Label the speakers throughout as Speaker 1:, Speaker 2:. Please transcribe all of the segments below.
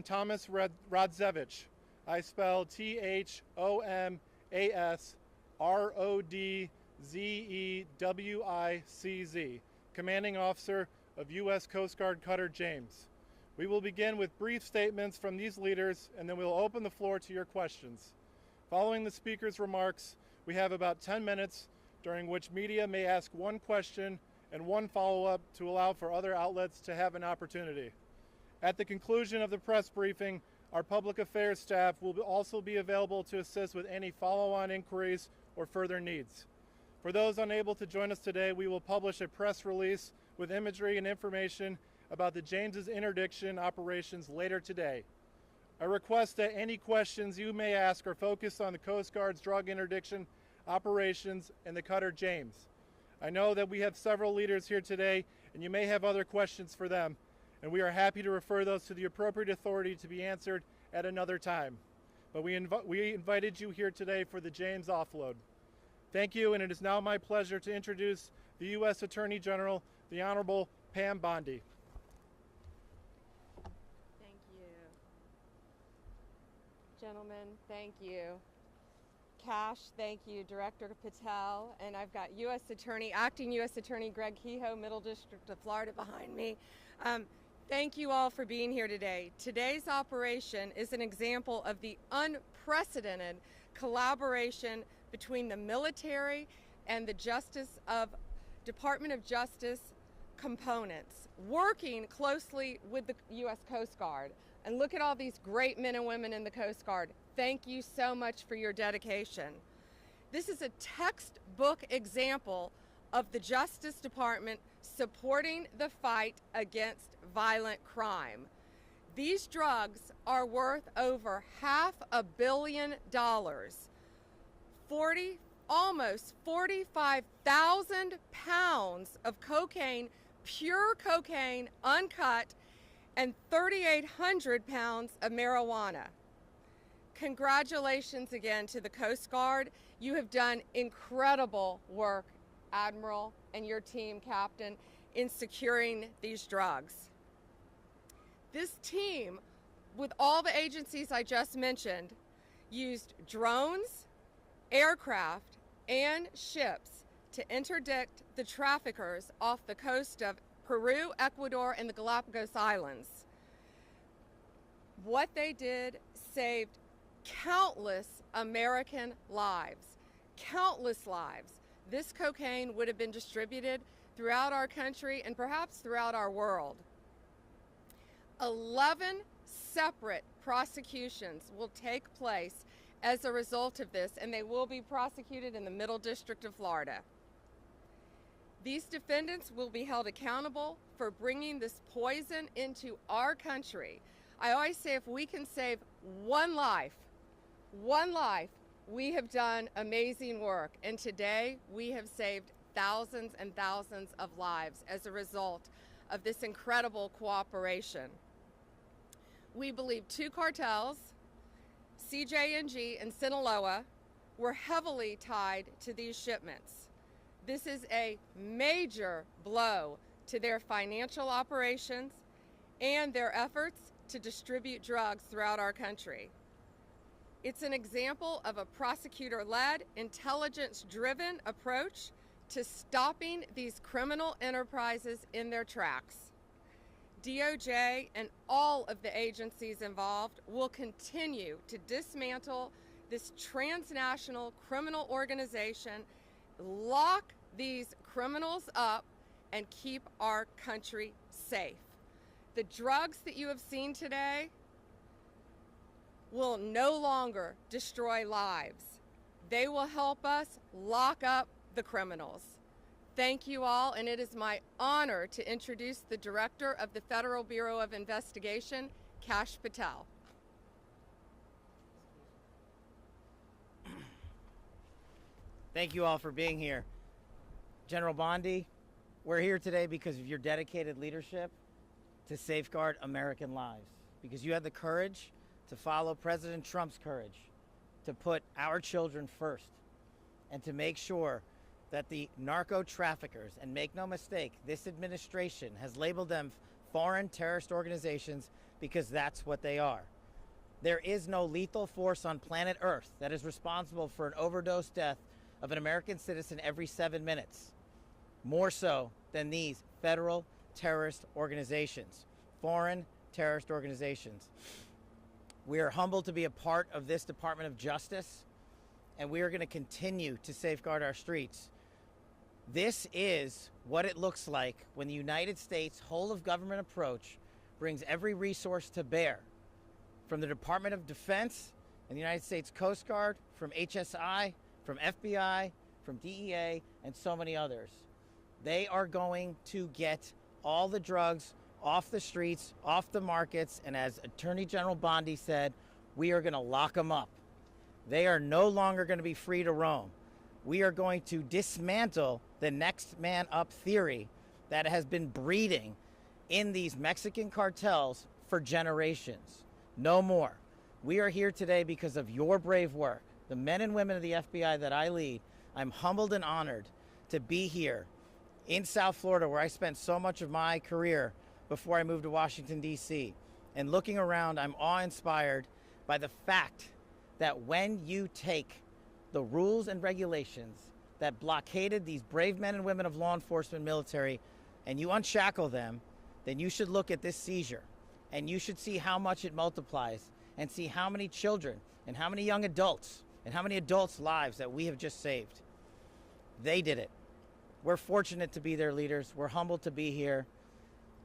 Speaker 1: Thomas Rodzevich. I spell ThomasRodzewicz, Commanding Officer of U.S. Coast Guard Cutter James. We will begin with brief statements from these leaders, and then we'll open the floor to your questions. Following the speaker's remarks, we have about 10 minutes during which media may ask one question and one follow-up to allow for other outlets to have an opportunity. At the conclusion of the press briefing, our public affairs staff will also be available to assist with any follow-on inquiries or further needs. For those unable to join us today, we will publish a press release with imagery and information about the James's interdiction operations later today. I request that any questions you may ask are focused on the Coast Guard's drug interdiction operations and the cutter James. I know that we have several leaders here today, and you may have other questions for them, and we are happy to refer those to the appropriate authority to be answered at another time. But we invited you here today for the James offload. Thank you, and it is now my pleasure to introduce the U.S. Attorney General, the Honorable Pam Bondi.
Speaker 2: Thank you. Gentlemen, thank you. Kash, thank you. Director Patel, and I've got Acting U.S. Attorney Greg Kehoe, Middle District of Florida behind me. Thank you all for being here today. Today's operation is an example of the unprecedented collaboration between the military and the Department of Justice components, working closely with the U.S. Coast Guard. And look at all these great men and women in the Coast Guard. Thank you so much for your dedication. This is a textbook example of the Justice Department supporting the fight against violent crime. These drugs are worth over $500 million, almost 45,000 pounds of cocaine, pure cocaine, uncut, and 3,800 pounds of marijuana. Congratulations again to the Coast Guard. You have done incredible work, Admiral, and your team, Captain, in securing these drugs. This team, with all the agencies I just mentioned, used drones, aircraft, and ships to interdict the traffickers off the coast of Peru, Ecuador, and the Galapagos Islands. What they did saved countless American lives, countless lives. This cocaine would have been distributed throughout our country and perhaps throughout our world. 11 separate prosecutions will take place as a result of this, and they will be prosecuted in the Middle District of Florida. These defendants will be held accountable for bringing this poison into our country. I always say if we can save one life, we have done amazing work. And today we have saved thousands and thousands of lives as a result of this incredible cooperation. We believe two cartels, CJNG and Sinaloa, were heavily tied to these shipments. This is a major blow to their financial operations and their efforts to distribute drugs throughout our country. It's an example of a prosecutor-led, intelligence-driven approach to stopping these criminal enterprises in their tracks. DOJ and all of the agencies involved will continue to dismantle this transnational criminal organization, lock these criminals up, and keep our country safe. The drugs that you have seen today will no longer destroy lives. They will help us lock up the criminals. Thank you all, and it is my honor to introduce the Director of the Federal Bureau of Investigation, Kash Patel.
Speaker 3: Thank you all for being here. General Bondi, we're here today because of your dedicated leadership to safeguard American lives, because you had the courage to follow President Trump's courage to put our children first and to make sure that the narco traffickers, and make no mistake, this administration has labeled them foreign terrorist organizations because that's what they are. There is no lethal force on planet Earth that is responsible for an overdose death of an American citizen every 7 minutes, more so than these federal terrorist organizations, foreign terrorist organizations. We are humbled to be a part of this Department of Justice, and we are going to continue to safeguard our streets. This is what it looks like when the United States whole of government approach brings every resource to bear, from the Department of Defense and the United States Coast Guard, from HSI, from FBI, from DEA, and so many others. They are going to get all the drugs off the streets, off the markets, and as Attorney General Bondi said, we are going to lock them up. They are no longer going to be free to roam. We are going to dismantle the next man up theory that has been breeding in these Mexican cartels for generations. No more. We are here today because of your brave work. The men and women of the FBI that I lead, I'm humbled and honored to be here in South Florida, where I spent so much of my career before I moved to Washington, D.C. And looking around, I'm awe-inspired by the fact that when you take the rules and regulations that blockaded these brave men and women of law enforcement, military, and you unshackle them, then you should look at this seizure and you should see how much it multiplies and see how many children and how many young adults and how many adults' lives that we have just saved. They did it. We're fortunate to be their leaders. We're humbled to be here.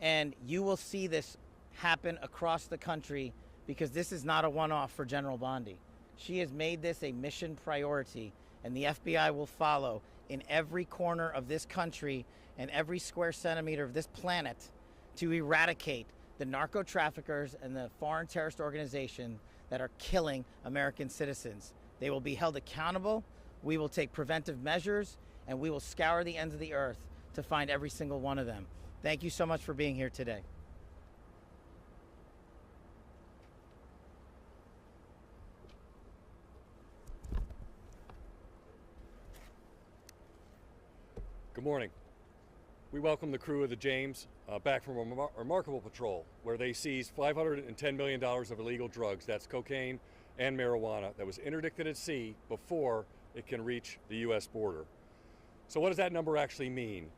Speaker 3: And you will see this happen across the country, because this is not a one-off for General Bondi. She has made this a mission priority, and the FBI will follow in every corner of this country and every square centimeter of this planet to eradicate the narco traffickers and the foreign terrorist organizations that are killing American citizens. They will be held accountable. We will take preventive measures, and we will scour the ends of the earth to find every single one of them. Thank you so much for being here today.
Speaker 4: Good morning. We welcome the crew of the James back from a remarkable patrol where they seized $510 million of illegal drugs, that's cocaine and marijuana, that was interdicted at sea before it can reach the U.S. border. So what does that number actually mean?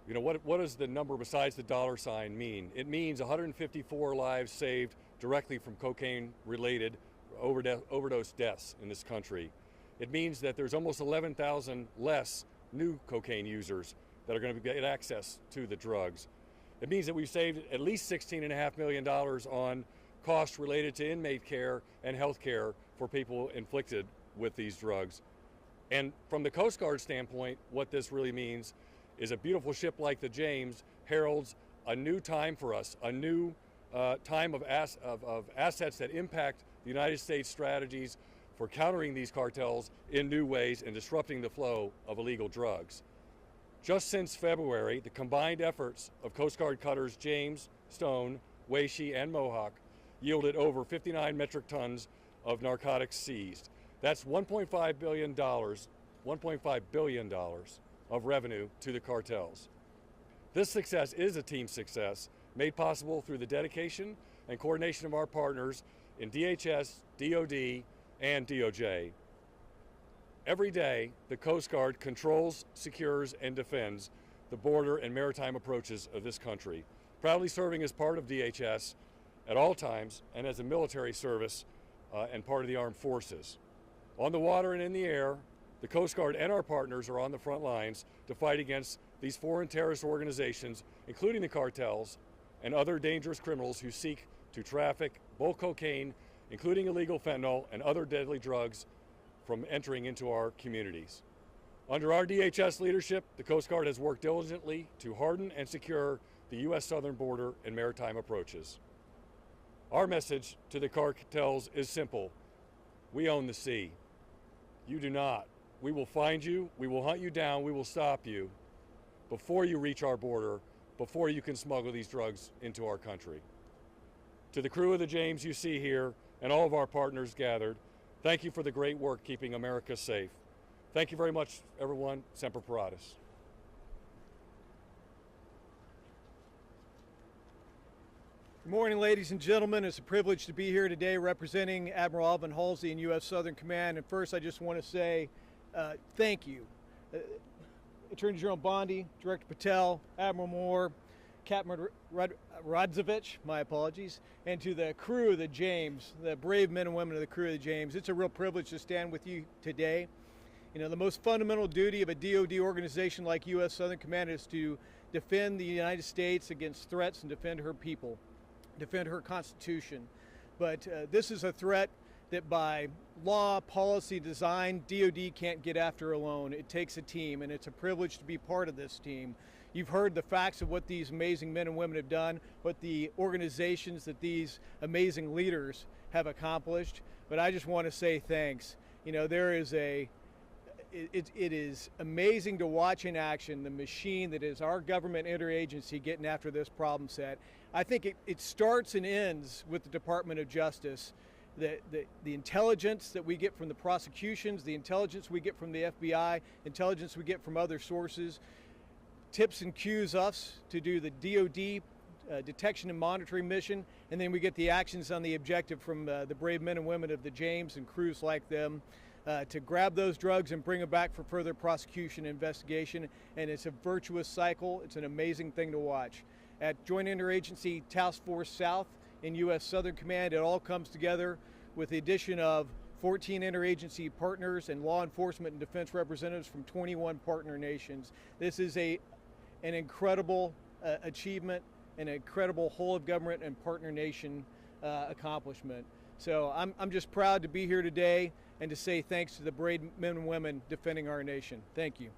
Speaker 4: You know, what does the number besides the dollar sign mean? It means 154 lives saved directly from cocaine-related overdose deaths in this country. It means that there's almost 11,000 less new cocaine users that are going to get access to the drugs. It means that we've saved at least $16.5 million on costs related to inmate care and health care for people inflicted with these drugs. And from the Coast Guard standpoint, what this really means is a beautiful ship like the James heralds a new time for us, a new time of assets that impact the United States strategies for countering these cartels in new ways and disrupting the flow of illegal drugs. Just since February, the combined efforts of Coast Guard cutters James, Stone, Weishi, and Mohawk yielded over 59 metric tons of narcotics seized. That's $1.5 billion of revenue to the cartels. This success is a team success made possible through the dedication and coordination of our partners in DHS, DOD, and DOJ. Every day, the Coast Guard controls, secures, and defends the border and maritime approaches of this country, proudly serving as part of DHS at all times and as a military service and part of the armed forces. On the water and in the air, the Coast Guard and our partners are on the front lines to fight against these foreign terrorist organizations, including the cartels and other dangerous criminals who seek to traffic bulk cocaine, including illegal fentanyl and other deadly drugs, from entering into our communities. Under our DHS leadership, the Coast Guard has worked diligently to harden and secure the U.S. southern border and maritime approaches. Our message to the cartels is simple. We own the sea. You do not. We will find you, we will hunt you down, we will stop you before you reach our border, before you can smuggle these drugs into our country. To the crew of the James you see here and all of our partners gathered, thank you for the great work keeping America safe. Thank you very much, everyone. Semper Paratus.
Speaker 5: Good morning, ladies and gentlemen. It's a privilege to be here today representing Admiral Alvin Halsey in U.S. Southern Command. And first, I just want to say thank you. Attorney General Bondi, Director Patel, Admiral Moore, Captain Rodzovich, my apologies, and to the crew of the James, the brave men and women of the crew of the James. It's a real privilege to stand with you today. You know, the most fundamental duty of a DoD organization like U.S. Southern Command is to defend the United States against threats and defend her people, defend her Constitution. But this is a threat that by law, policy, design, DoD can't get after alone. It takes a team, and it's a privilege to be part of this team. You've heard the facts of what these amazing men and women have done, what the organizations that these amazing leaders have accomplished, but I just want to say thanks. You know, there is it is amazing to watch in action the machine that is our government interagency getting after this problem set. I think it starts and ends with the Department of Justice. The intelligence that we get from the prosecutions, the intelligence we get from the FBI, intelligence we get from other sources, tips and cues us to do the DoD detection and monitoring mission, and then we get the actions on the objective from the brave men and women of the James and crews like them to grab those drugs and bring them back for further prosecution and investigation. And it's a virtuous cycle. It's an amazing thing to watch. At Joint Interagency Task Force South in U.S. Southern Command, it all comes together with the addition of 14 interagency partners and law enforcement and defense representatives from 21 partner nations. This is an incredible achievement, an incredible whole of government and partner nation accomplishment. So I'm just proud to be here today and to say thanks to the brave men and women defending our nation. Thank you.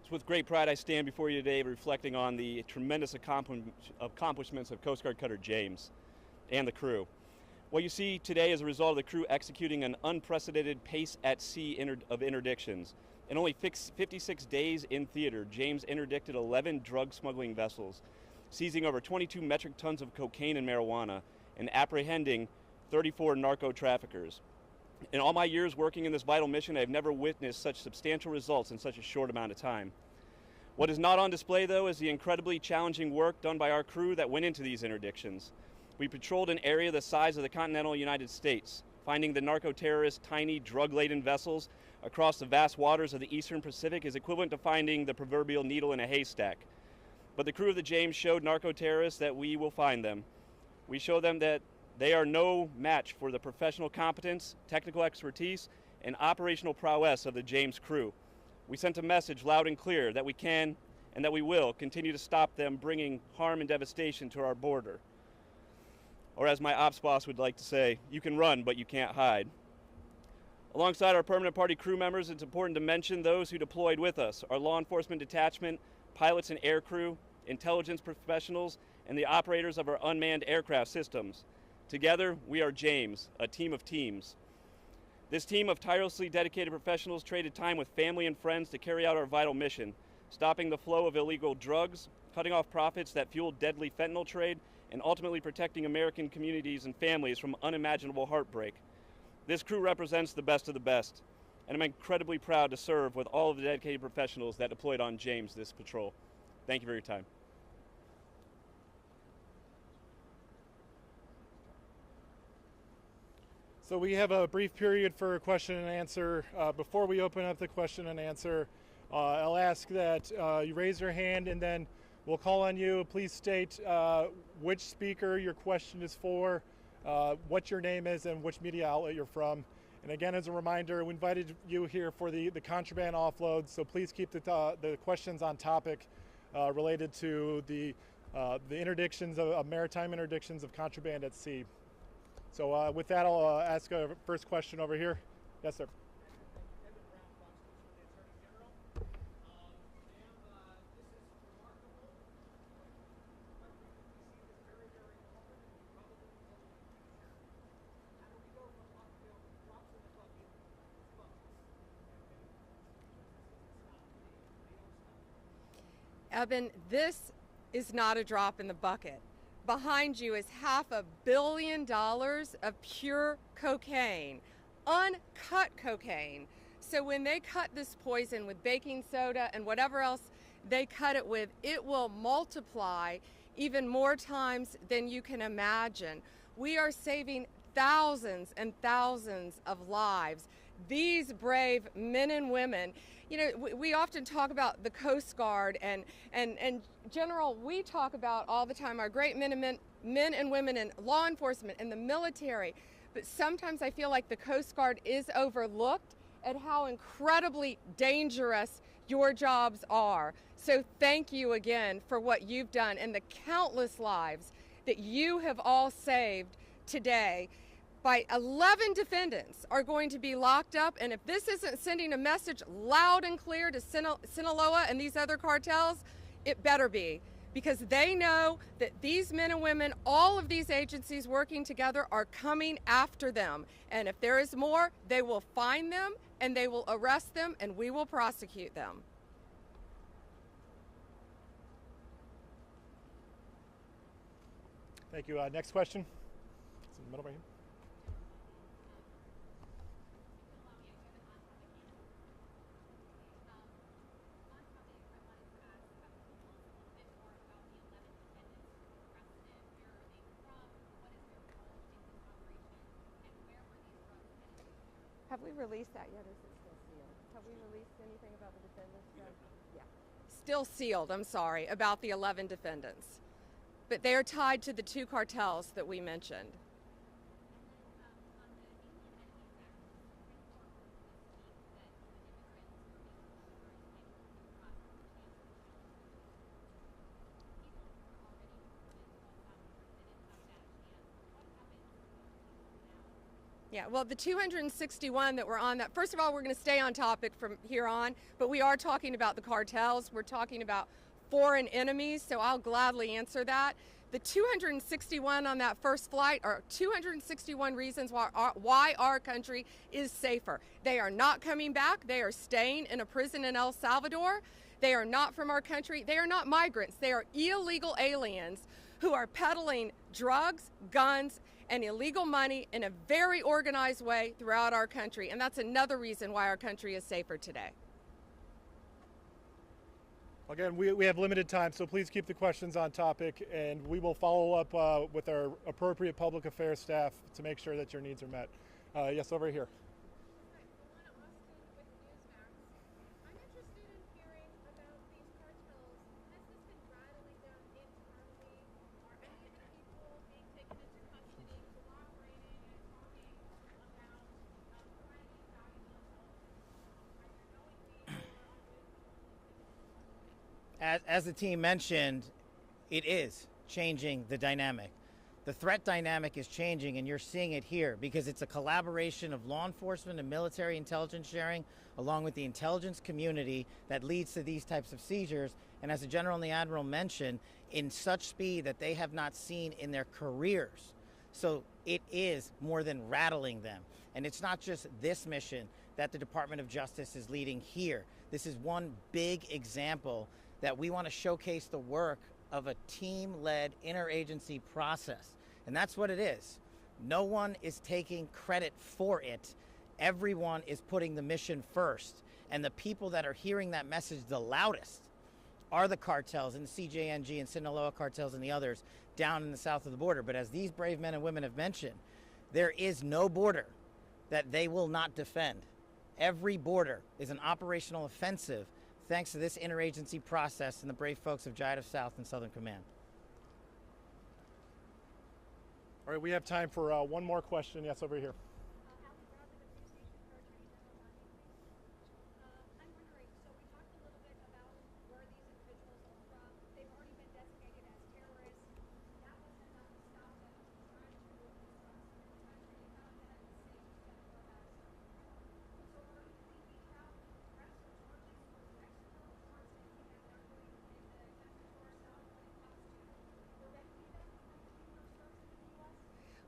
Speaker 6: It's with great pride I stand before you today reflecting on the tremendous accomplishments of Coast Guard Cutter James and the crew. What you see today is a result of the crew executing an unprecedented pace at sea of interdictions. In only 56 days in theater, James interdicted 11 drug smuggling vessels, seizing over 22 metric tons of cocaine and marijuana, and apprehending 34 narco traffickers. In all my years working in this vital mission, I've never witnessed such substantial results in such a short amount of time. What is not on display, though, is the incredibly challenging work done by our crew that went into these interdictions. We patrolled an area the size of the continental United States, finding the narco-terrorists' tiny, drug-laden vessels across the vast waters of the Eastern Pacific is equivalent to finding the proverbial needle in a haystack. But the crew of the James showed narco-terrorists that we will find them. We show them that they are no match for the professional competence, technical expertise, and operational prowess of the James crew. We sent a message loud and clear that we can and that we will continue to stop them bringing harm and devastation to our border. Or as my ops boss would like to say, you can run, but you can't hide. Alongside our permanent party crew members, it's important to mention those who deployed with us, our law enforcement detachment, pilots and air crew, intelligence professionals, and the operators of our unmanned aircraft systems. Together, we are James, a team of teams. This team of tirelessly dedicated professionals traded time with family and friends to carry out our vital mission, stopping the flow of illegal drugs, cutting off profits that fueled deadly fentanyl trade, and ultimately protecting American communities and families from unimaginable heartbreak. This crew represents the best of the best, and I'm incredibly proud to serve with all of the dedicated professionals that deployed on James this patrol. Thank you for your time.
Speaker 1: So we have a brief period for question and answer. Before we open up the question and answer, I'll ask that you raise your hand and then we'll call on you. Please state which speaker your question is for, what your name is, and which media outlet you're from. And again, as a reminder, we invited you here for the contraband offload, so please keep the questions on topic related to the interdictions of maritime interdictions of contraband at sea. So with that, I'll ask a first question over here. Yes, sir.
Speaker 2: Evan, this is not a drop in the bucket. Behind you is $500 million of pure cocaine, uncut cocaine, So when they cut this poison with baking soda and whatever else they cut it with, it will multiply even more times than you can imagine. We are saving thousands and thousands of lives. These brave men and women, you know, we often talk about the Coast Guard and General, we talk about all the time our great men and women in law enforcement and the military, but sometimes I feel like the Coast Guard is overlooked at how incredibly dangerous your jobs are. So thank you again for what you've done and the countless lives that you have all saved today. By 11 defendants are going to be locked up, and if this isn't sending a message loud and clear to Sinaloa and these other cartels, it better be, because they know that these men and women, all of these agencies working together, are coming after them. And if there is more, they will find them and they will arrest them and we will prosecute them.
Speaker 1: Thank you. Next question. It's in the middle right here.
Speaker 2: Have we released that yet, or is it still sealed? Have we released anything about the defendants? Yeah. Still sealed, I'm sorry, about the 11 defendants. But they are tied to the 2 cartels that we mentioned. Yeah, well, the 261 that were on that, first of all, we're going to stay on topic from here on, but we are talking about the cartels. We're talking about foreign enemies, so I'll gladly answer that. The 261 on that first flight are 261 reasons why our country is safer. They are not coming back. They are staying in a prison in El Salvador. They are not from our country. They are not migrants. They are illegal aliens who are peddling drugs, guns, and illegal money in a very organized way throughout our country. And that's another reason why our country is safer today.
Speaker 1: Again, we have limited time, so please keep the questions on topic, and we will follow up with our appropriate public affairs staff to make sure that your needs are met. Yes, over here.
Speaker 3: As the team mentioned, it is changing the dynamic. The threat dynamic is changing, and you're seeing it here because it's a collaboration of law enforcement and military intelligence sharing along with the intelligence community that leads to these types of seizures. And as the General and the Admiral mentioned, in such speed that they have not seen in their careers. So it is more than rattling them. And it's not just this mission that the Department of Justice is leading here. This is one big example that we want to showcase the work of a team-led interagency process. And that's what it is. No one is taking credit for it. Everyone is putting the mission first. And the people that are hearing that message the loudest are the cartels and the CJNG and Sinaloa cartels and the others down in the south of the border. But as these brave men and women have mentioned, there is no border that they will not defend. Every border is an operational offensive thanks to this interagency process and the brave folks of JIAF South and Southern Command.
Speaker 1: All right, we have time for one more question. Yes, over here.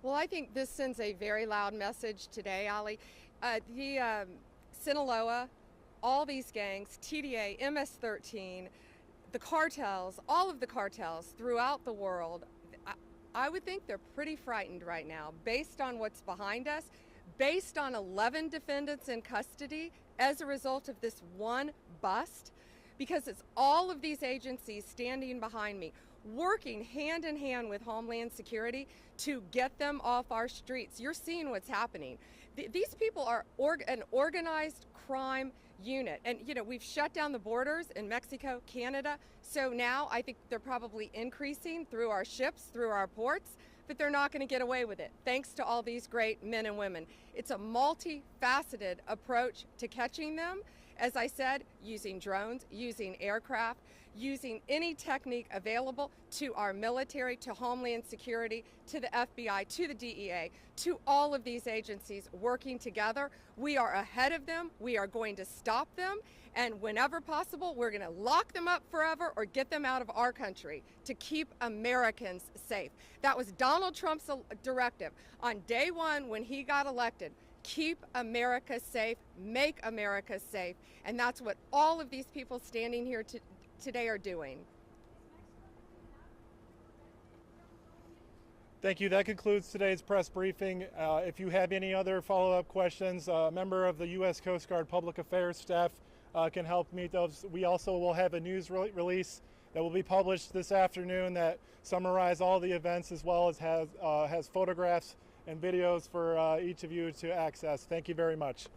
Speaker 2: Well, I think this sends a very loud message today, Ali. Sinaloa, all these gangs, TDA, MS-13, the cartels, all of the cartels throughout the world, I would think they're pretty frightened right now based on what's behind us, based on 11 defendants in custody as a result of this one bust, because it's all of these agencies standing behind me, working hand in hand with Homeland Security to get them off our streets. You're seeing what's happening. These people are an organized crime unit. And, you know, we've shut down the borders in Mexico, Canada. So now I think they're probably increasing through our ships, through our ports, but they're not going to get away with it, thanks to all these great men and women. It's a multifaceted approach to catching them. As I said, using drones, using aircraft, using any technique available to our military, to Homeland Security, to the FBI, to the DEA, to all of these agencies working together. We are ahead of them. We are going to stop them. And whenever possible, we're going to lock them up forever or get them out of our country to keep Americans safe. That was Donald Trump's directive on day one when he got elected. Keep America safe, make America safe. And that's what all of these people standing here today are doing.
Speaker 1: Thank you. That concludes today's press briefing. If you have any other follow-up questions, a member of the U.S. Coast Guard Public Affairs staff can help meet those. We also will have a news release that will be published this afternoon that summarize all the events, as well as has photographs and videos for each of you to access. Thank you very much.